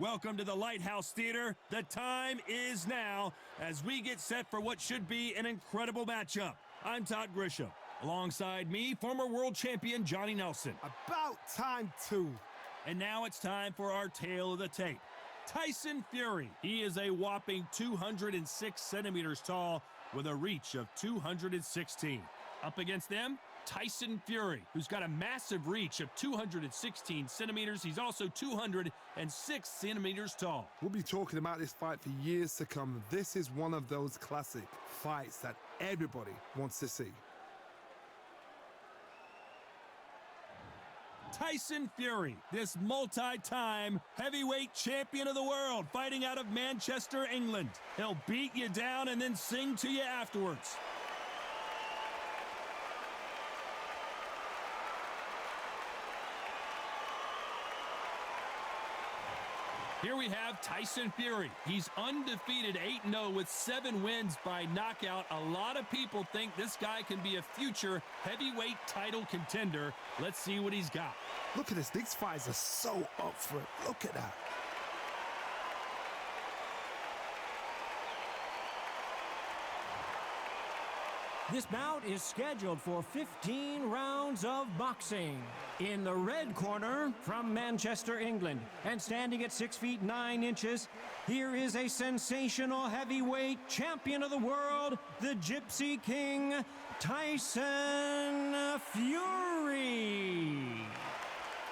Welcome to the Lighthouse Theater. The time is now as we get set for what should be an incredible matchup. I'm Todd Grisham. Alongside me, former world champion Johnny Nelson. About time, too. And now it's time for our tale of the tape. Tyson Fury. He is a whopping 206 centimeters tall with a reach of 216. Up against them, Tyson Fury, who's got a massive reach of 216 centimeters. He's also 206 centimeters tall. We'll be talking about this fight for years to come. This is one of those classic fights that everybody wants to see. Tyson Fury, this multi-time heavyweight champion of the world, fighting out of Manchester, England. He'll beat you down and then sing to you afterwards. Here we have Tyson Fury. He's undefeated 8-0 with 7 wins by knockout. A lot of people think this guy can be a future heavyweight title contender. Let's see what he's got. Look at this. These fights are so up for it. Look at that. This bout is scheduled for 15 rounds of boxing. In the red corner, from Manchester, England, and standing at 6 feet 9 inches, here is a sensational heavyweight champion of the world, the Gypsy King, Tyson Fury.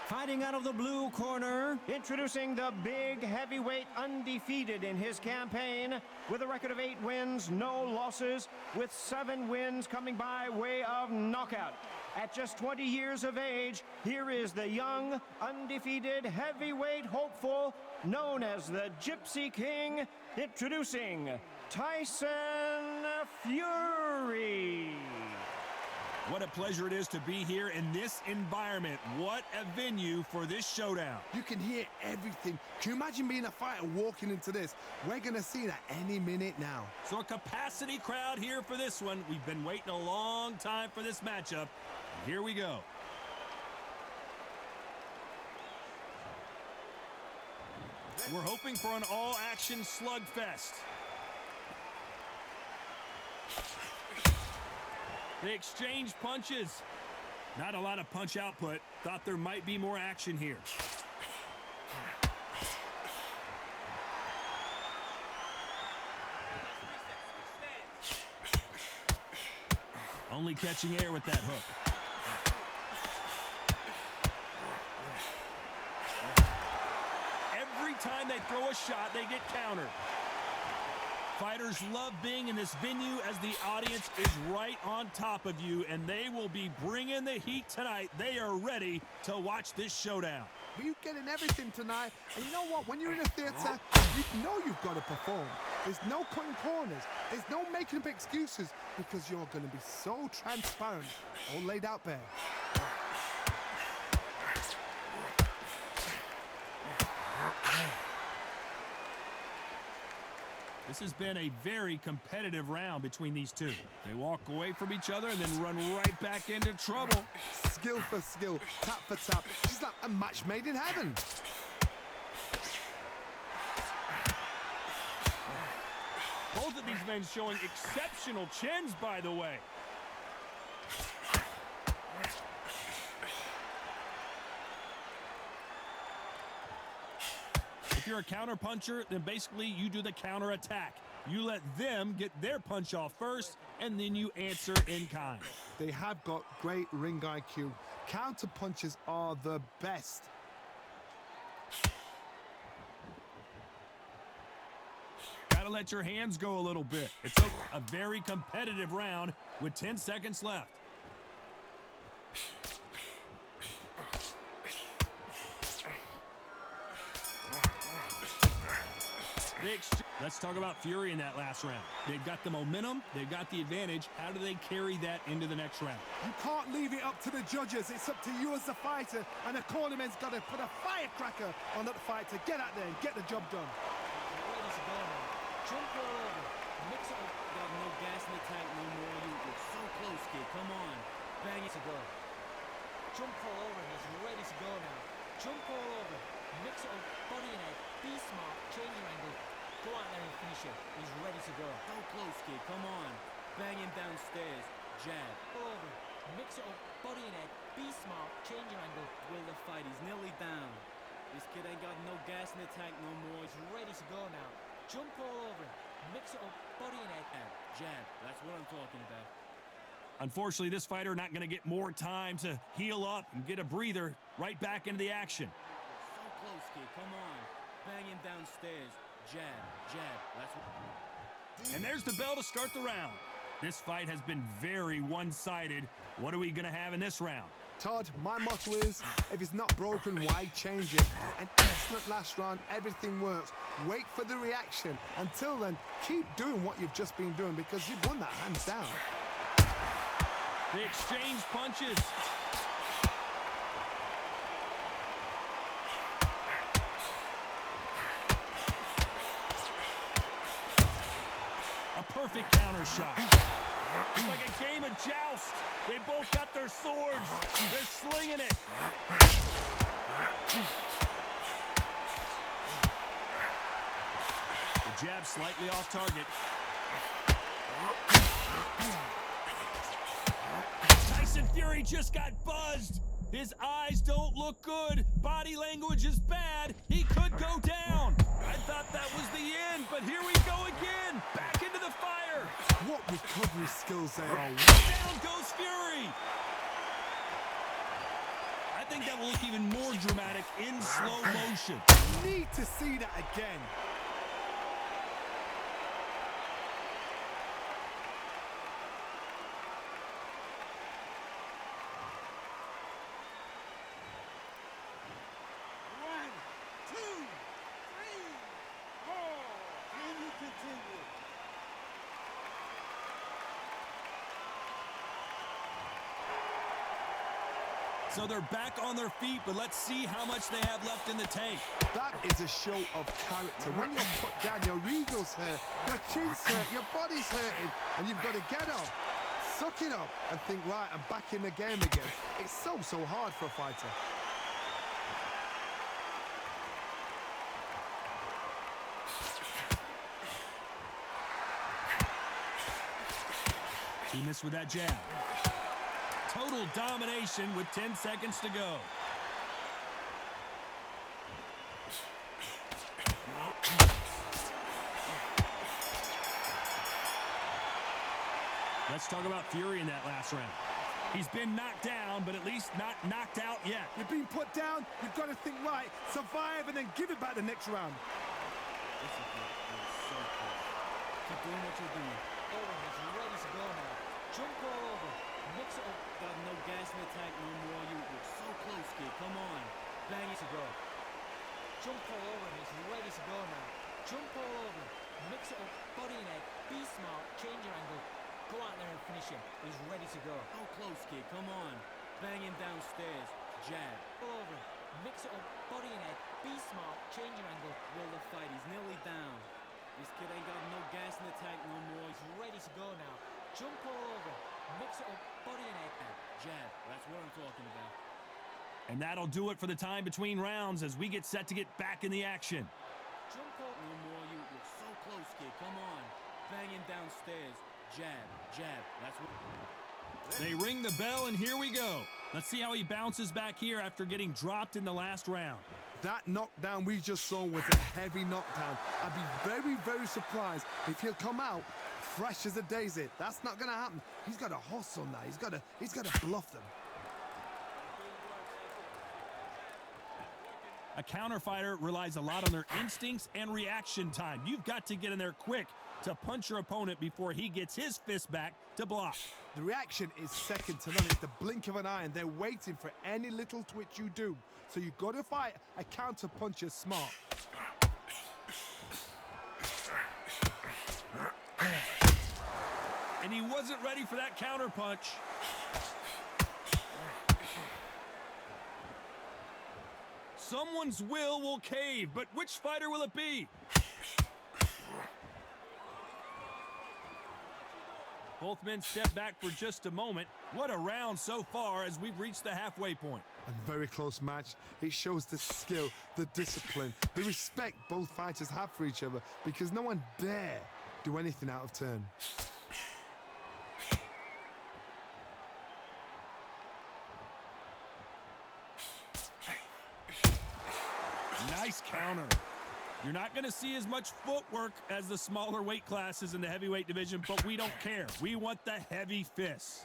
Fighting out of the blue corner, introducing the big heavyweight undefeated in his campaign with a record of 8 wins, no losses, with 7 wins coming by way of knockout. At just 20 years of age, here is the young, undefeated heavyweight hopeful known as the Gypsy King, introducing Tyson Fury. What a pleasure it is to be here in this environment. What a venue for this showdown. You can hear everything. Can you imagine being a fighter walking into this? We're going to see that any minute now. So a capacity crowd here for this one. We've been waiting a long time for this matchup. Here we go. We're hoping for an all-action slugfest. They exchange punches. Not a lot of punch output. Thought there might be more action here. Only catching air with that hook. Every time they throw a shot, they get countered. Fighters love being in this venue as the audience is right on top of you, and they will be bringing the heat tonight. They are ready to watch this showdown. You're getting everything tonight, and you know what? When you're in a theater, you know you've got to perform. There's no cutting corners. There's no making up excuses because you're going to be so transparent, all laid out bare. This has been a very competitive round between these two. They walk away from each other and then run right back into trouble. Skill for skill, tap for tap. It's like a match made in heaven. Both of these men showing exceptional chins, by the way. If you're a counter puncher, then basically you do the counter attack. You let them get their punch off first, and then you answer in kind. They have got great ring IQ. Counter punches are the best. Gotta let your hands go a little bit. It's a very competitive round with 10 seconds left. Let's talk about Fury in that last round. They've got the momentum, they've got the advantage. How do they carry that into the next round? You can't leave it up to the judges. It's up to you as the fighter, and the cornerman's got to put a firecracker on that fight to get out there and get the job done. Jump all over. Mix it up. Got no gas in the tank no more. You're so close, kid. Come on. Bang it to go. Jump all over. He's ready to go now. Jump all over. Mix it up. Body and head. Be finish him. He's ready to go. So close, kid. Come on. Bang him downstairs. Jab. Over. Mix it up. Body and head. Be smart. Change your angle. Will the fight. He's nearly down. This kid ain't got no gas in the tank no more. He's ready to go now. Jump all over him. Mix it up. Body and head. Jab. That's what I'm talking about. Unfortunately, this fighter not going to get more time to heal up and get a breather. Right back into the action. So close, kid. Come on. Bang him downstairs. Jab. Jab. That's what... And there's the bell to start the round. This fight has been very one-sided. What are we going to have in this round? Todd, my motto is, if it's not broken, why change it? An excellent last round, everything works. Wait for the reaction. Until then, keep doing what you've just been doing because you've won that hands down. They exchange punches. A perfect counter shot. It's like a game of joust. They both got their swords. They're slinging it. The jab slightly off target. Tyson Fury just got buzzed. His eyes don't look good. Body language is bad. He could go down. I thought that was the end, but here we go again. Back into the fire. What recovery skills they are. Down goes Fury. I think that will look even more dramatic in slow motion. Need to see that again. So they're back on their feet, but let's see how much they have left in the tank. That is a show of character. When you're put down, your eagles hurt, your chin's hurt, your body's hurting, and you've got to get up, suck it up, and think, right, I'm back in the game again. It's so hard for a fighter. He missed with that jab. Total domination with 10 seconds to go. Let's talk about Fury in that last round. He's been knocked down, but at least not knocked out yet. You've been put down, you've got to think, right, survive and then give it back the next round. This is good. So close. Keep doing what you're doing. Over, he's ready to go now. Jump all over. Mix it up. Got no gas in the tank no more. You're so close, kid. Come on. Bang it to go. Jump all over. He's ready to go now. Jump all over. Mix it up. Body and head. Be smart. Change your angle. Go out there and finish him. He's ready to go. So close, kid. Come on. Bang him downstairs. Jab. All over. Mix it up. Body and head. Be smart. Change your angle. Will the fight. He's nearly down. This kid ain't got no gas in the tank no more. He's ready to go now. Jump all over. Mix it up. Body and head. Jab. That's what I'm talking about. And that'll do it for the time between rounds as we get set to get back in the action. Jump all no more. You're so close, kid. Come on. Bang him downstairs. Jab. Jab. That's what... They ring the bell, and here we go. Let's see how he bounces back here after getting dropped in the last round. That knockdown we just saw was a heavy knockdown. I'd be very surprised if he'll come out fresh as a daisy. That's not going to happen. He's got to hustle now. He's got to bluff them. A counter fighter relies a lot on their instincts and reaction time. You've got to get in there quick to punch your opponent before he gets his fist back to block. The reaction is second to none. It's the blink of an eye, and they're waiting for any little twitch you do. So you've got to fight a counter puncher smart. And he wasn't ready for that counter punch. Someone's will cave, but which fighter will it be? Both men step back for just a moment. What a round so far as we've reached the halfway point. A very close match. It shows the skill, the discipline, the respect both fighters have for each other because no one dare do anything out of turn. Nice counter. You're not going to see as much footwork as the smaller weight classes in the heavyweight division, but we don't care. We want the heavy fists.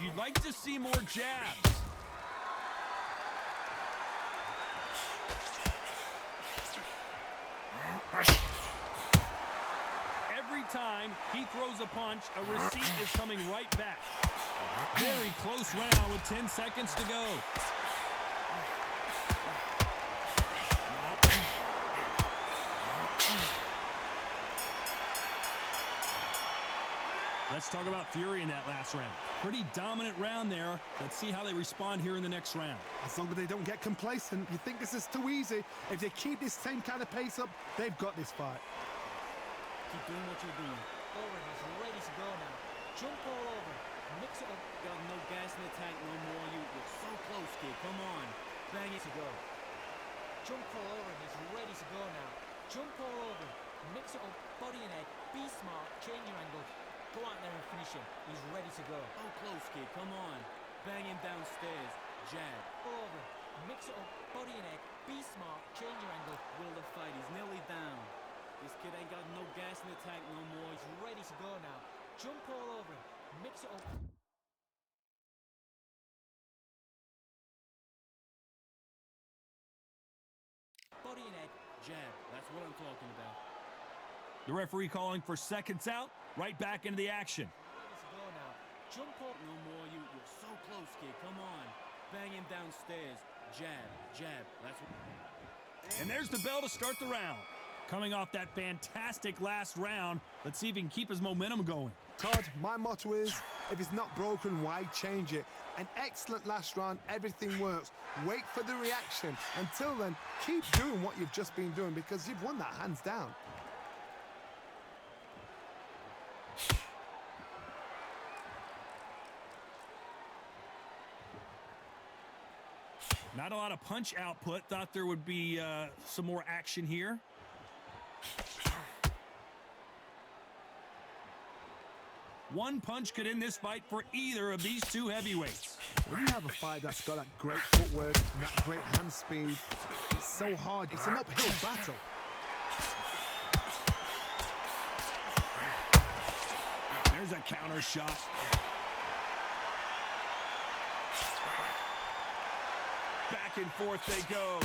You'd like to see more jabs. Every time he throws a punch, a receipt is coming right back. Very close round with 10 seconds to go. Let's talk about Fury in that last round. Pretty dominant round there. Let's see how they respond here in the next round. As long as they don't get complacent, you think this is too easy. If they keep this same kind of pace up, they've got this fight. Keep doing what you're doing. Oreo is ready to go now. Jump all over. Mix it up. Got no gas in the tank no more. You're so close, kid. Come on. Bang it to go. Jump all over. He's ready to go now. Jump all over. Mix it up. Body and head. Be smart. Change your angle. Go out there and finish him. He's ready to go. Oh, close, kid. Come on. Bang him downstairs. Jab. Over. Mix it up. Body and head. Be smart. Change your angle. Will the fight. He's nearly down. This kid ain't got no gas in the tank no more. He's ready to go now. Jump all over him. Mix it up. Body and head. Jab. That's what I'm talking about. The referee calling for seconds out. Right back into the action. Ready to go now. Jump up. No more. You're so close, kid. Come on. Bang him downstairs. Jab. Jab. That's what... And there's the bell to start the round. Coming off that fantastic last round, let's see if he can keep his momentum going. Todd, my motto is, if it's not broken, why change it? An excellent last round, everything works. Wait for the reaction. Until then, keep doing what you've just been doing because you've won that hands down. Not a lot of punch output. Thought there would be some more action here. One punch could end this fight for either of these two heavyweights. When you have a fight that's got that great footwork, that great hand speed, it's so hard. It's an uphill battle. There's a counter shot. Back and forth they go.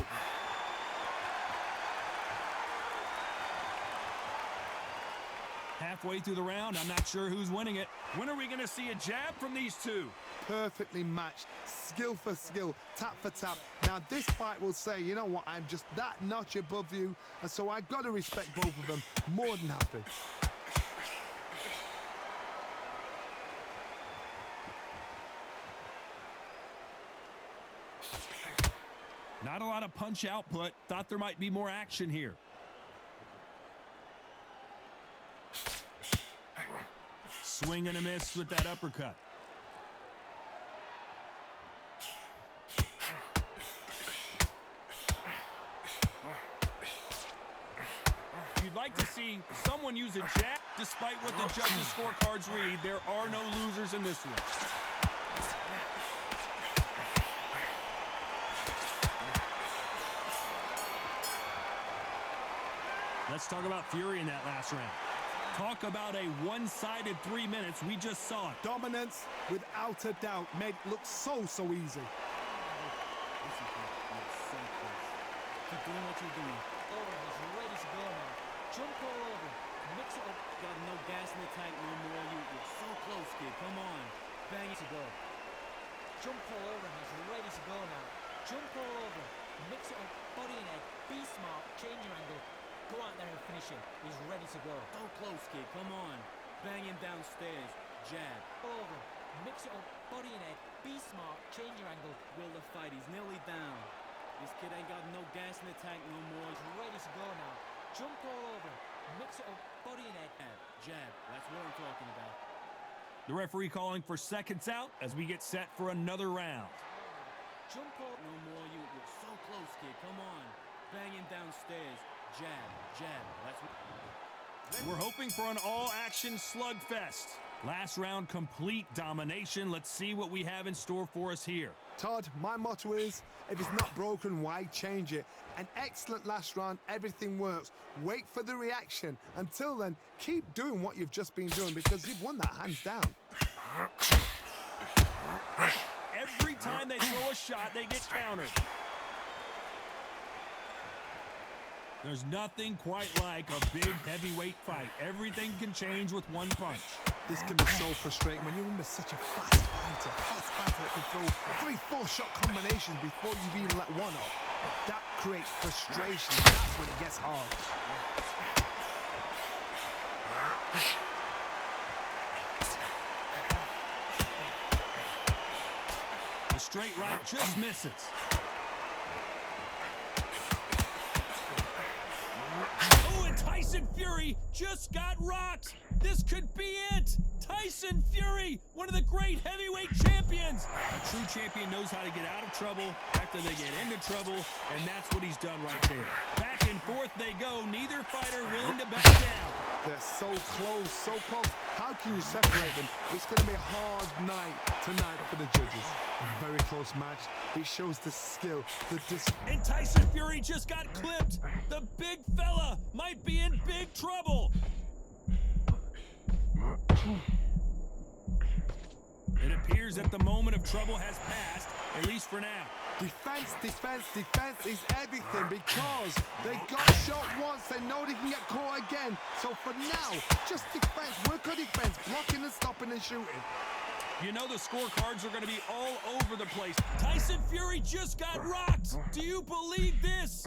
Halfway through the round, I'm not sure who's winning it. When are we going to see a jab from these two? Perfectly matched, skill for skill, tap for tap. Now this fight will say, you know what, I'm just that notch above you, and so I've got to respect both of them. More than happy. Not a lot of punch output. Thought there might be more action here. Swing and a miss with that uppercut. You'd like to see someone use a jab. Despite what the judges' scorecards read, there are no losers in this one. Let's talk about Fury in that last round. Talk about a one-sided 3 minutes. We just saw it. Dominance, without a doubt, made it look so easy. Keep doing what you're doing. Oreo is ready to go now. Jump all over. Mix it up. Got no gas in the tank no more. You're so close, kid. Come on. Bang it to go. Jump all over. He's ready to go now. Jump all over. Mix it up. Body and head. Be smart. Change your angle. Go out there and finish him. He's ready to go. So close, kid. Come on. Bang him downstairs. Jab. Over. Mix it up. Body and head. Be smart. Change your angle. Will the fight. He's nearly down. This kid ain't got no gas in the tank no more. He's ready to go now. Jump all over. Mix it up. Body and head. Jab. Jab. That's what I'm talking about. The referee calling for seconds out as we get set for another round. Jump up. No more. You were so close, kid. Come on. Banging downstairs. Jab, jab. That's what... We're hoping for an all-action slugfest. Last round, complete domination. Let's see what we have in store for us here. Todd, my motto is, if it's not broken, why change it? An excellent last round, everything works. Wait for the reaction. Until then, keep doing what you've just been doing because you've won that hands down. Every time they throw a shot, they get countered. There's nothing quite like a big heavyweight fight. Everything can change with one punch. This can be so frustrating when you're in such a fast fighter that can throw 3-4 shot combinations before you've even let one off. That creates frustration. That's when it gets hard. The straight right just misses. Oh, and Tyson Fury just got rocked. This could be it. Tyson Fury, one of the great heavyweight champions. A true champion knows how to get out of trouble after they get into trouble, and that's what he's done right there. Back and forth they go. Neither fighter willing to back down. They're so close, so close. How can you separate them? It's going to be a hard night tonight for the judges. A very close match. It shows the skill, the And Tyson Fury just got clipped. The big fella might be in big trouble. It appears that the moment of trouble has passed, at least for now. Defense, defense, defense is everything because they got shot once, they know they can get caught again. So for now, just defense, work on defense, blocking and stopping and shooting. You know the scorecards are going to be all over the place. Tyson Fury just got rocked. Do you believe this?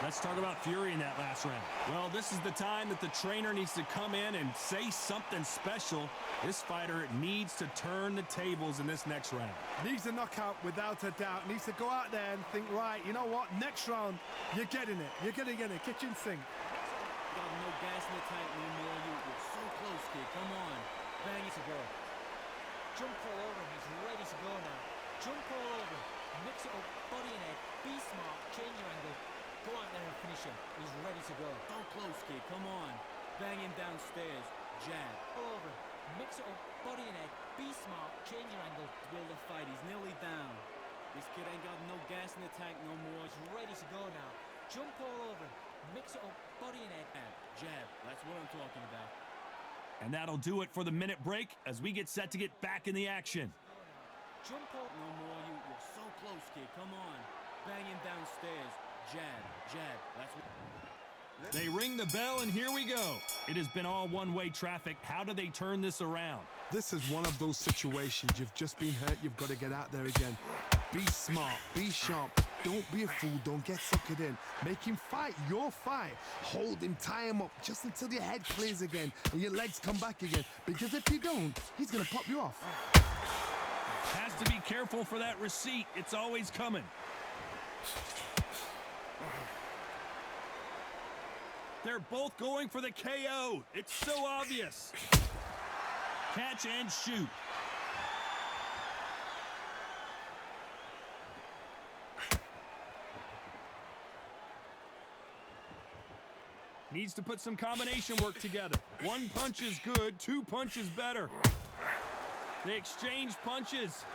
Let's talk about Fury in that last round. Well, this is the time that the trainer needs to come in and say something special. This fighter needs to turn the tables in this next round. Needs a knockout without a doubt. Needs to go out there and think, right, you know what, next round, you're getting it. You're going to get it. Kitchen sink. Got no gas in the tank no more. You were so close, kid. Come on. Bang it to go. Jump all over him. He's ready to go now. Jump all over him. Mix it up. Body and head. Be smart. Change your angle. Go out there and finish him. He's ready to go. So close, kid. Come on. Bang him downstairs. Jab. All over. Mix it up. Body and head. Be smart. Change your angle. Build a fight. He's nearly down. This kid ain't got no gas in the tank no more. He's ready to go now. Jump all over. Mix it up. Body and head. Jab. That's what I'm talking about. And that'll do it for the minute break as we get set to get back in the action. Jump all. No more. You're so close, kid. Come on. Bang him downstairs. Jab, jab, that's what... They ring the bell, and here we go. It has been all one-way traffic. How do they turn this around? This is one of those situations. You've just been hurt. You've got to get out there again. Be smart. Be sharp. Don't be a fool. Don't get suckered in. Make him fight your fight. Hold him. Tie him up just until your head clears again and your legs come back again. Because if you don't, he's going to pop you off. Has to be careful for that receipt. It's always coming. They're both going for the KO. It's so obvious. Catch and shoot. Needs to put some combination work together. One punch is good, two punches better. They exchange punches.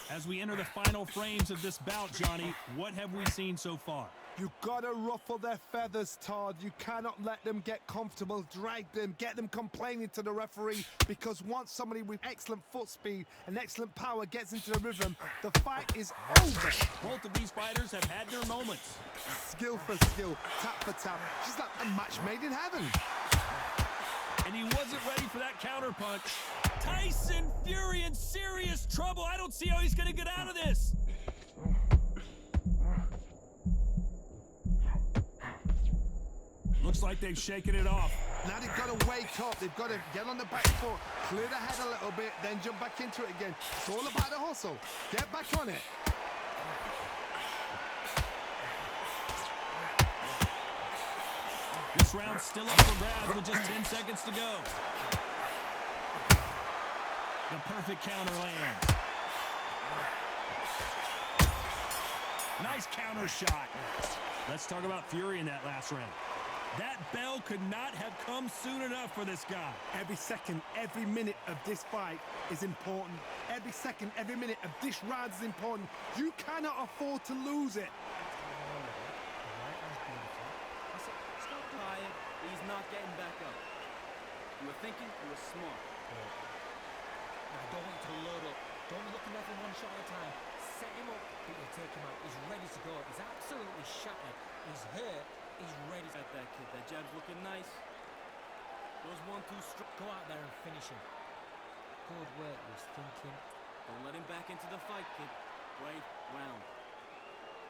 As we enter the final frames of this bout, Johnny, what have we seen so far? You gotta ruffle their feathers, Todd. You cannot let them get comfortable, drag them, get them complaining to the referee, because once somebody with excellent foot speed and excellent power gets into the rhythm, the fight is over. Both of these fighters have had their moments. Skill for skill, tap for tap, just like a match made in heaven. And he wasn't ready for that counter punch. Tyson Fury in serious trouble. I don't see how he's gonna get out of this. Looks like they've shaken it off. Now they've got to wake up. They've got to get on the back foot, clear the head a little bit, then jump back into it again. It's all about the hustle. Get back on it. This round's still up for grabs with just 10 seconds to go. The perfect counter lands. Nice counter shot. Let's talk about Fury in that last round. That bell could not have come soon enough for this guy. Every second, every minute of this fight is important. Every second, every minute of this round is important. You cannot afford to lose it. Stop tired. He's not getting back up. You were thinking, you were smart. Now, don't want to load up. Don't be looking at him one shot at a time. Set him up, but you'll take him out. He's ready to go. He's absolutely shattered. He's hurt. He's ready. At that kid, that jab's looking nice. Those 1-2 strikes. Go out there and finish him. Good work, was thinking. Don't let him back into the fight, kid. Great round.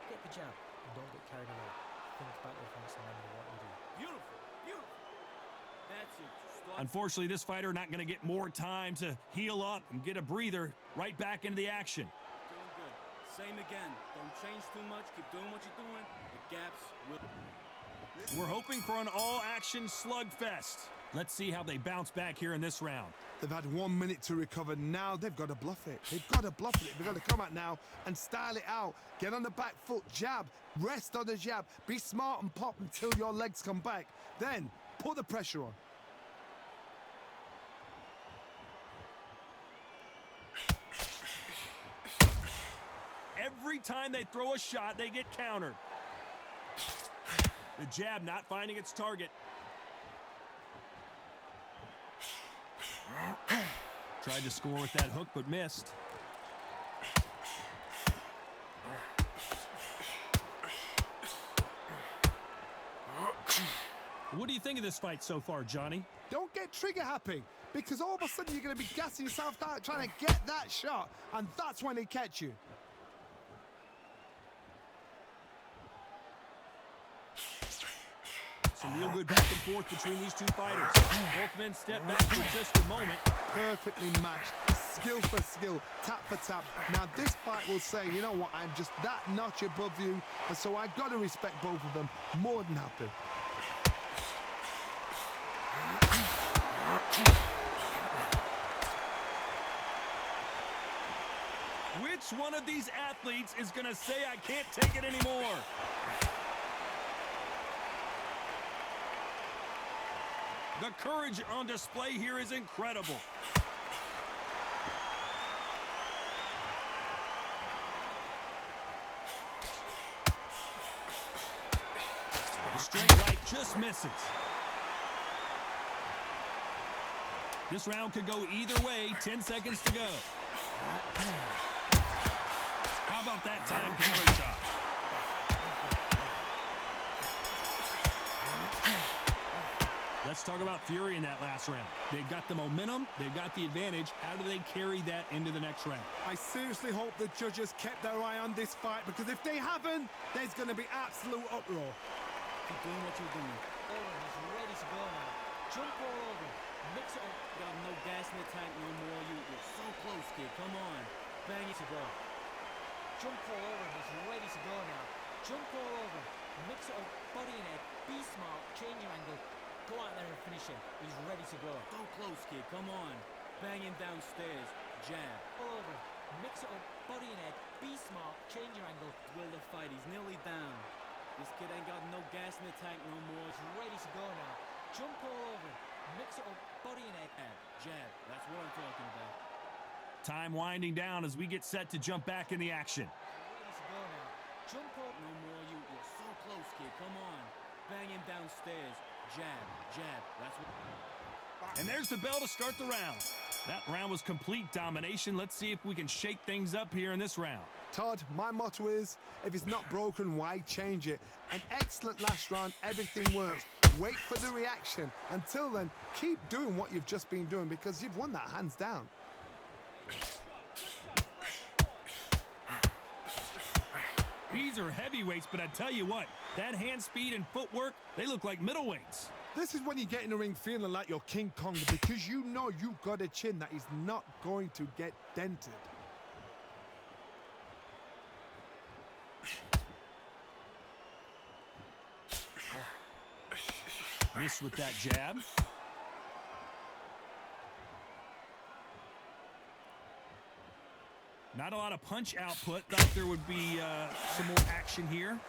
Get the jab and don't get carried away. Think about the defense and remember what you do. Beautiful, beautiful. That's it. Start. Unfortunately, this fighter not going to get more time to heal up and get a breather. Right back into the action. Doing good. Same again. Don't change too much. Keep doing what you're doing. The gaps will... We're hoping for an all-action slugfest. Let's see how they bounce back here in this round. They've had 1 minute to recover. Now they've got to bluff it. They've got to bluff it. They've got to come out now and style it out. Get on the back foot, jab, rest on the jab. Be smart and pop until your legs come back. Then put the pressure on. Every time they throw a shot, they get countered. The jab not finding its target. Tried to score with that hook, but missed. What do you think of this fight so far, Johnny? Don't get trigger happy, because all of a sudden you're going to be gassing yourself out trying to get that shot, and that's when they catch you. Some real good back and forth between these two fighters. Both men step back for just a moment. Perfectly matched, skill for skill, tap for tap. Now this fight will say, you know what, I'm just that notch above you, and so I got to respect both of them. More than happy. Which one of these athletes is going to say, I can't take it anymore? The courage on display here is incredible. The straight right just misses. This round could go either way. 10 seconds to go. How about that time counter shot? Let's talk about Fury in that last round. They've got the momentum, they've got the advantage. How do they carry that into the next round? I seriously hope the judges kept their eye on this fight, because if they haven't, there's going to be absolute uproar. Keep doing what you're doing. Owen is ready to go now. Jump all over. Mix it up. Got no gas in the tank no more. You're so close, kid. Come on. Bang it to go. Jump all over. He's ready to go now. Jump all over. Mix it up. Body and head. Be smart. Change your angle. Go out there and finish him. He's ready to go. So close, kid. Come on. Banging downstairs. Jab. All over. Mix it up. Body and head. Be smart. Change your angle. Will the fight. He's nearly down. This kid ain't got no gas in the tank no more. He's ready to go now. Jump all over. Mix it up. Body and head. Jab. That's what I'm talking about. Time winding down as we get set to jump back in the action. Ready to go now. Jump up. No more. You're so close, kid. Come on. Banging downstairs. Jab. Jab. That's what... And there's the bell to start the round. That round was complete domination. Let's see if we can shake things up here in this round. Todd, my motto is, if it's not broken, why change it? An excellent last round, everything works. Wait for the reaction. Until then, keep doing what you've just been doing, because you've won that hands down. These are heavyweights, but I tell you what, that hand speed and footwork, they look like middleweights. This is when you get in the ring feeling like you're King Kong, because you know you've got a chin that is not going to get dented. Missed with that jab. Not a lot of punch output. Thought there would be some more action here.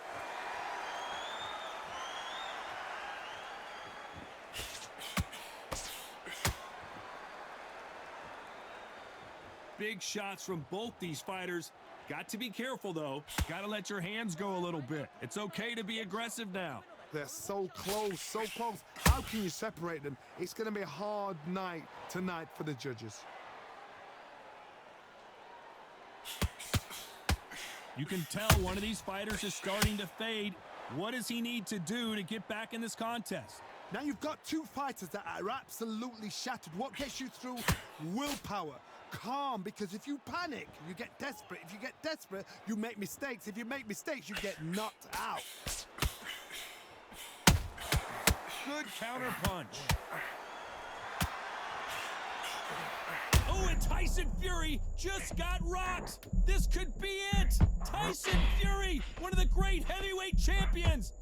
Big shots from both these fighters. Got to be careful, though. Got to let your hands go a little bit. It's okay to be aggressive now. They're so close, so close. How can you separate them? It's going to be a hard night tonight for the judges. You can tell one of these fighters is starting to fade. What does he need to do to get back in this contest? Now you've got two fighters that are absolutely shattered. What gets you through? Willpower. Calm, because if you panic, you get desperate. If you get desperate, you make mistakes. If you make mistakes, you get knocked out. Good counter punch. Oh, and Tyson Fury just got rocked. This could be it. Tyson Fury, one of the great heavyweight champions.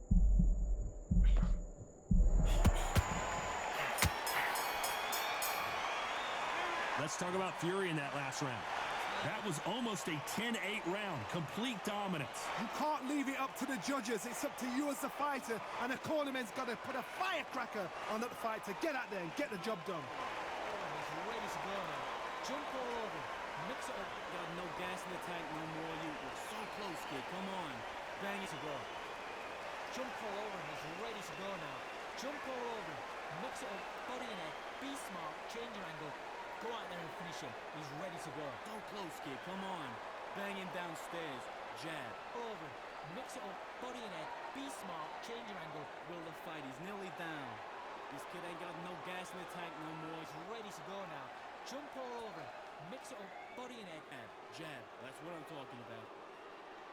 Let's talk about Fury in that last round. That was almost a 10-8 round, complete dominance. You can't leave it up to the judges. It's up to you as the fighter, and the cornerman's got to put a firecracker on that fight to get out there and get the job done. He's ready to go now. Jump all over. Mix it up. Got no gas in the tank no more. You're so close, kid. Come on. Bang it to go. Jump all over. He's ready to go now. Jump all over. Mix it up. Body in it. Be smart. Change your angle. Go out there and finish him. He's ready to go. So close, kid. Come on. Bang him downstairs. Jab. Over. Mix it up. Body in it. Be smart. Change your angle. Will the fight. He's nearly down. This kid ain't got no gas in the tank no more. He's ready to go now. Jump all over. Mix it up. Body in it. Jab. That's what I'm talking about.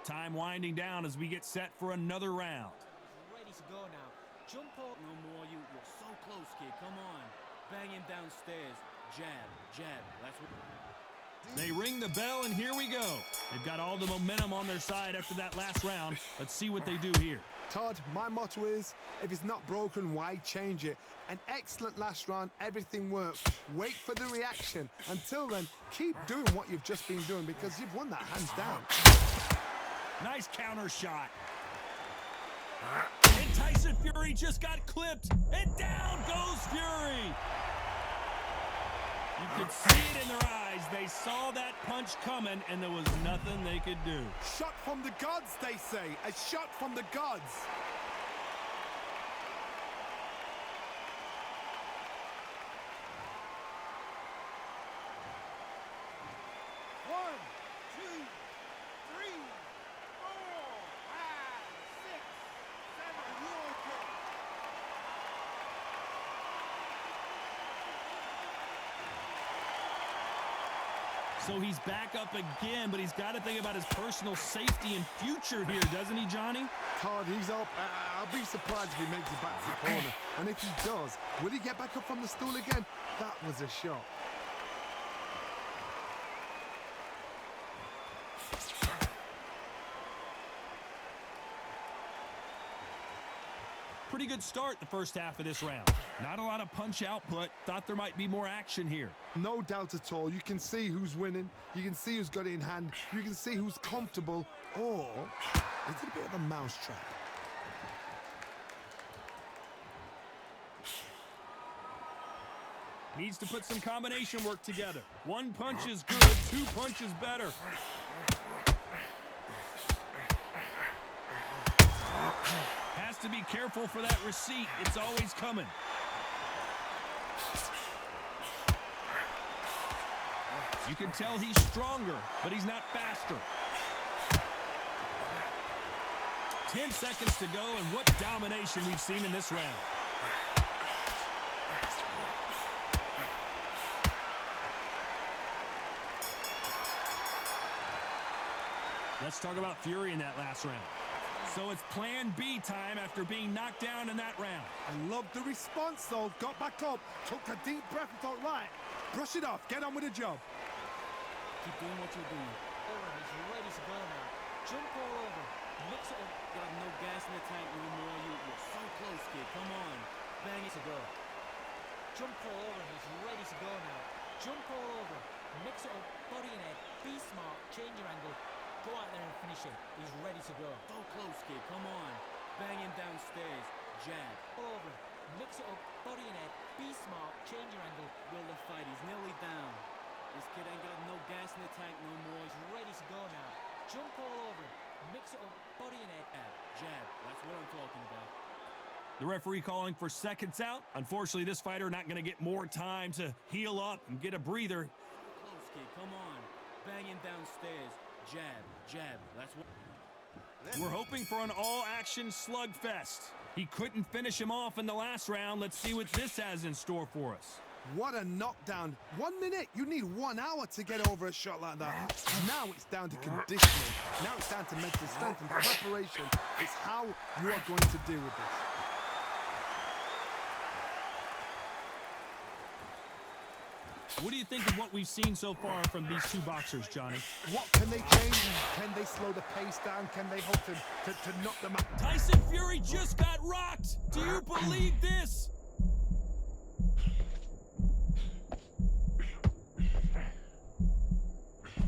Time winding down as we get set for another round. He's ready to go now. Jump all. No more. You're so close, kid. Come on. Bang him downstairs. Jab. Jab. That's what... They ring the bell, and here we go. They've got all the momentum on their side after that last round. Let's see what they do here. Todd, my motto is, if it's not broken, why change it? An excellent last round, everything worked. Wait for the reaction. Until then, keep doing what you've just been doing because you've won that hands down. Nice counter shot. And Tyson Fury just got clipped, and down goes Fury. You could see it in their eyes. They saw that punch coming, and there was nothing they could do. Shot from the gods, they say. A shot from the gods. One, two, three, 4, 5, 6, 7. You okay? So he's back up again, but he's got to think about his personal safety and future here, doesn't he, Johnny? Todd, he's up. I'll be surprised if he makes it back to the corner. And if he does, will he get back up from the stool again? That was a shot. Pretty good start the first half of this round. Not a lot of punch output. Thought there might be more action here. No doubt at all. You can see who's winning. You can see who's got it in hand. You can see who's comfortable. Or is it a bit of a mousetrap? Needs to put some combination work together. One punch is good, 2 punches better. Has to be careful for that receipt. It's always coming. You can tell he's stronger, but he's not faster. 10 seconds to go, and what domination we've seen in this round. Let's talk about Fury in that last round. So it's plan B time after being knocked down in that round. I love the response, though. Got back up, took a deep breath and thought, right, brush it off, get on with the job. Keep doing what you're doing. Over. He's ready to go now. Jump all over. Mix it up. Got no gas in the tank no more. You're so close, kid. Come on. Bang it to Jump all over, mix it up, body and head, be smart, change your angle, go out there and finish it. He's ready to go. So close, kid. Come on. Bang him downstairs. Jab. All over, mix it up, body and head, be smart, change your angle. Will the fight. He's nearly down. This kid ain't got no gas in the tank no more. He's ready to go now. Jump all over, mix it up, body and head. Jab. That's what I'm talking about. The referee calling for seconds out. Unfortunately, this fighter not going to get more time to heal up and get a breather. Close, kid. Come on. Bang him downstairs. Jab. Jab. That's what... We're hoping for an all-action slugfest. He couldn't finish him off in the last round. Let's see what this has in store for us. What a knockdown. 1 minute, you need 1 hour to get over a shot like that. Now it's down to conditioning. Now it's down to mental strength and preparation. It's how you are going to deal with this. What do you think of what we've seen so far from these two boxers, Johnny? What can they change? Can they slow the pace down? Can they hope to knock them out? Tyson Fury just got rocked. Do you believe this?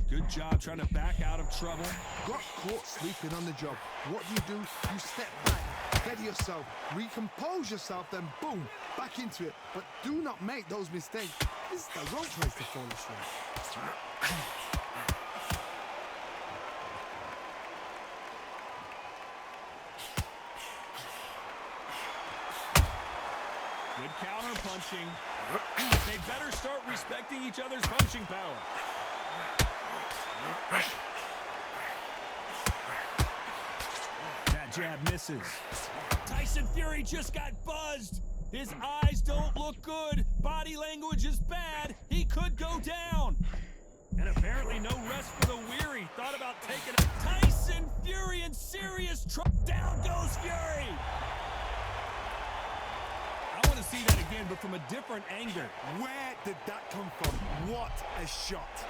Good job trying to back out of trouble. Got caught sleeping on the job. What do? You step back, steady yourself, recompose yourself, then boom, back into it. But do not make those mistakes. This is the wrong place to fall asleep. Good counter punching. They better start respecting each other's punching power. That jab misses. Tyson Fury just got buzzed. His eyes don't look good. Body language is bad. He could go down. And apparently no rest for the weary. Thought about taking a Tyson Fury in serious trouble. Down goes Fury. I want to see that again, but from a different angle. Where did that come from? What a shot.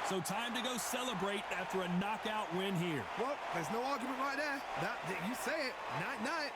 So time to go celebrate after a knockout win here. Well, there's no argument right there. You say it. Night-night.